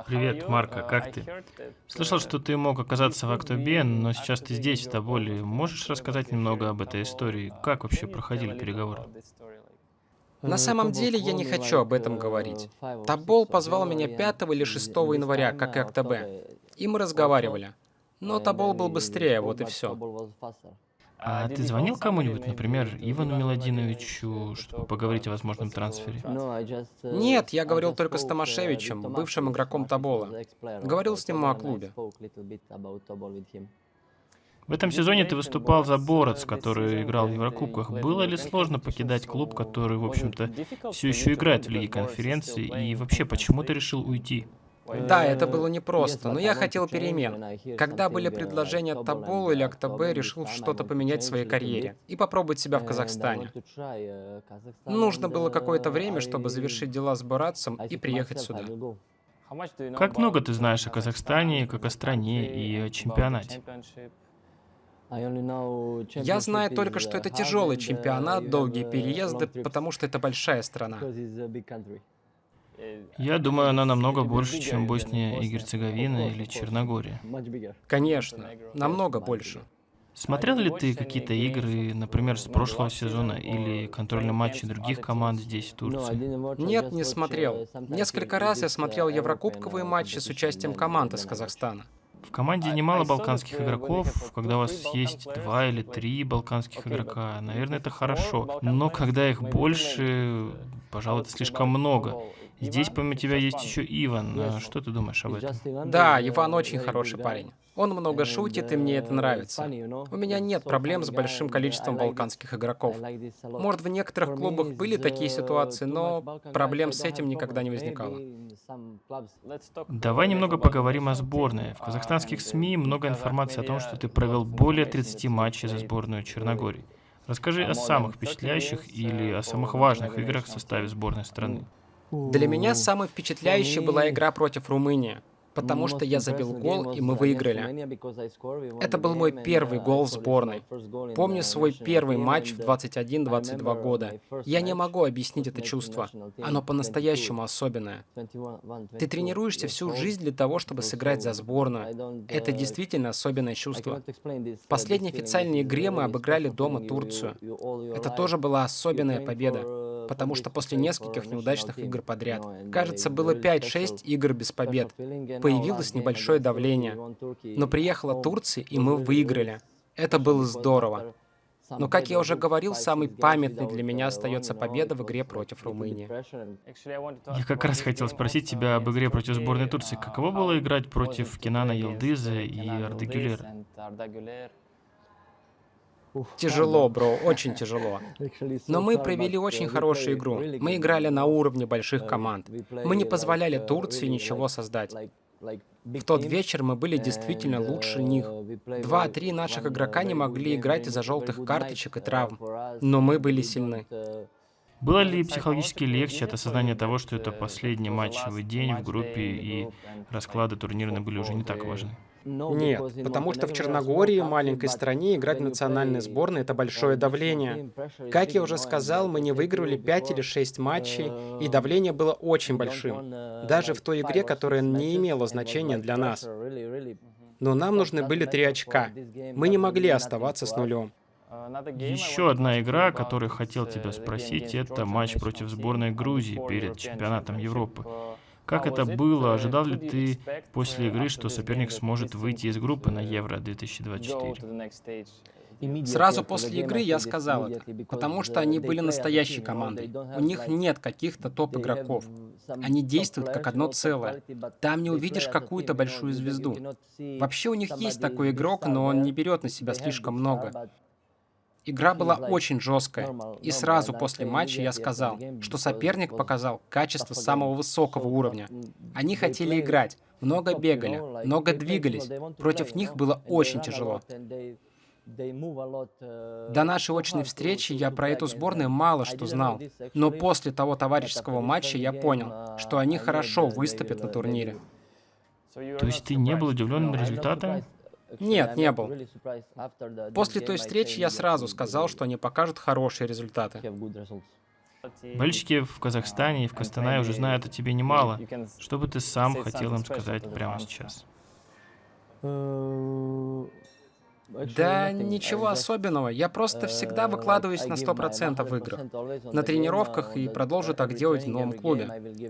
Привет, Марко, как ты? Слышал, что ты мог оказаться в Актобе, но сейчас ты здесь, в Тоболе. Можешь рассказать немного об этой истории? Как вообще проходили переговоры? На самом деле я не хочу об этом говорить. Тобол позвал меня 5 или 6 января, как и Актобе, и мы разговаривали. Но Тобол был быстрее, вот и все. А ты звонил кому-нибудь, например, Ивану Миладиновичу, чтобы поговорить о возможном трансфере? Нет, я говорил только с Томашевичем, бывшим игроком Тобола. Говорил с ним о клубе. В этом сезоне ты выступал за Бороц, который играл в Еврокубках. Было ли сложно покидать клуб, который, в общем-то, все еще играет в Лиге конференций, и вообще, почему ты решил уйти? Да, это было непросто, но я хотел перемен. Когда были предложения от Тобола или Актобе, решил что-то поменять в своей карьере и попробовать себя в Казахстане. Нужно было какое-то время, чтобы завершить дела с Боратцем и приехать сюда. Как много ты знаешь о Казахстане, как о стране и о чемпионате? Я знаю только, что это тяжелый чемпионат, долгие переезды, потому что это большая страна. Я думаю, она намного больше, чем Босния и Герцеговина или Черногория. Конечно, намного больше. Смотрел ли ты какие-то игры, например, с прошлого сезона или контрольные матчи других команд здесь, в Турции? Нет, не смотрел. Несколько раз я смотрел еврокубковые матчи с участием команд из Казахстана. В команде немало балканских игроков. Когда у вас есть два или три балканских игрока, наверное, это хорошо. Но когда их больше, пожалуй, это слишком много. Здесь помимо тебя есть еще Иван. Что ты думаешь об этом? Да, Иван очень хороший парень. Он много шутит, и мне это нравится. У меня нет проблем с большим количеством балканских игроков. Может, в некоторых клубах были такие ситуации, но проблем с этим никогда не возникало. Давай немного поговорим о сборной. В казахстанских СМИ много информации о том, что ты провел более 30 матчей за сборную Черногории. Расскажи о самых впечатляющих или о самых важных играх в составе сборной страны. Для меня самой впечатляющей была игра против Румынии, потому что я забил гол, и мы выиграли. Это был мой первый гол в сборной. Помню свой первый матч в 21-22 года. Я не могу объяснить это чувство. Оно по-настоящему особенное. Ты тренируешься всю жизнь для того, чтобы сыграть за сборную. Это действительно особенное чувство. В последней официальной игре мы обыграли дома Турцию. Это тоже была особенная победа, потому что после нескольких неудачных игр подряд, кажется, было 5-6 игр без побед, появилось небольшое давление. Но приехала Турция, и мы выиграли. Это было здорово. Но, как я уже говорил, самой памятной для меня остается победа в игре против Румынии. Я как раз хотел спросить тебя об игре против сборной Турции. Каково было играть против Кенана Йылдыза и Арды Гюлера? Тяжело, бро, очень тяжело. Но мы провели очень хорошую игру. Мы играли на уровне больших команд. Мы не позволяли Турции ничего создать. В тот вечер мы были действительно лучше них. 2-3 наших игрока не могли играть из-за желтых карточек и травм. Но мы были сильны. Было ли психологически легче от осознания того, что это последний матчевый день в группе и расклады турнирные были уже не так важны? Нет, потому что в Черногории, маленькой стране, играть в национальной сборной — это большое давление. Как я уже сказал, мы не выигрывали 5 или 6 матчей, и давление было очень большим. Даже в той игре, которая не имела значения для нас. Но нам нужны были 3 очка. Мы не могли оставаться с нулем. Еще одна игра, о которой хотел тебя спросить, это матч против сборной Грузии перед чемпионатом Европы. Как это было? Ожидал ли ты после игры, что соперник сможет выйти из группы на Евро 2024? Сразу после игры я сказал это, потому что они были настоящей командой. У них нет каких-то топ-игроков. Они действуют как одно целое. Там не увидишь какую-то большую звезду. Вообще у них есть такой игрок, но он не берет на себя слишком много. Игра была очень жесткая, и сразу после матча я сказал, что соперник показал качество самого высокого уровня. Они хотели играть, много бегали, много двигались. Против них было очень тяжело. До нашей очной встречи я про эту сборную мало что знал, но после того товарищеского матча я понял, что они хорошо выступят на турнире. То есть ты не был удивлен результатом? Нет, не был. После той встречи я сразу сказал, что они покажут хорошие результаты. Болельщики в Казахстане и в Костанае уже знают о тебе немало. Что бы ты сам хотел им сказать прямо сейчас? Да, ничего особенного. Я просто всегда выкладываюсь на 100% в играх. На тренировках и продолжу так делать в новом клубе.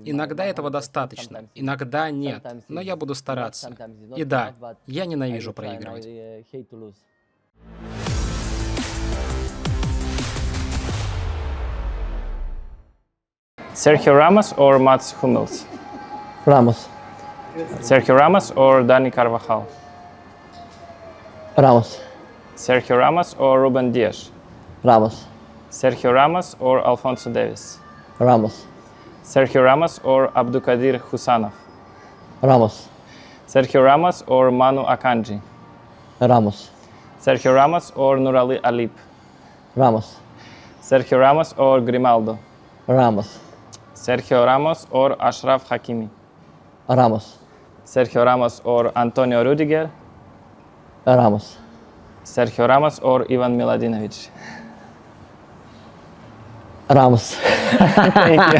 Иногда этого достаточно, иногда нет, но я буду стараться. И да, я ненавижу проигрывать. Sergio Ramos or Mats Hummels? Ramos. Sergio Ramos or Dani Carvajal? Ramos. Sergio Ramos or Ruben Dias? Ramos. Sergio Ramos or Alfonso Davies? Ramos. Sergio Ramos or Abdulkadir Husanov? Ramos. Sergio Ramos or Manu Akanji? Ramos. Sergio Ramos or Nurali Alip? Ramos. Sergio Ramos or Grimaldo? Ramos. Sergio Ramos or Ashraf Hakimi? Ramos. Sergio Ramos or Antonio Rudiger? Ramos. Sergio Ramos or Ivan Miladinovic? Ramos. Thank you.